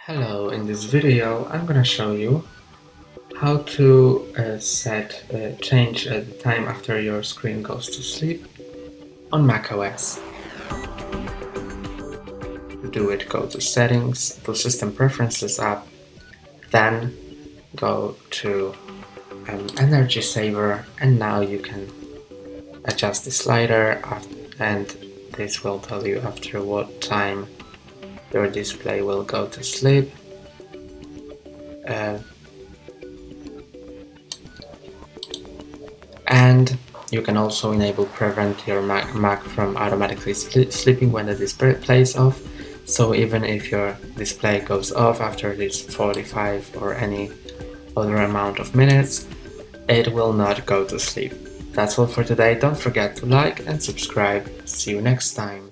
Hello, in this video I'm gonna show you how to change the time after your screen goes to sleep on macOS. To do it, go to Settings, to System Preferences app, then go to Energy Saver, and now you can adjust the slider and this will tell you after what time your display will go to sleep. And you can also enable prevent your Mac from automatically sleeping when the display plays off. So even if your display goes off after this 45 or any other amount of minutes, it will not go to sleep. That's all for today. Don't forget to like and subscribe. See you next time.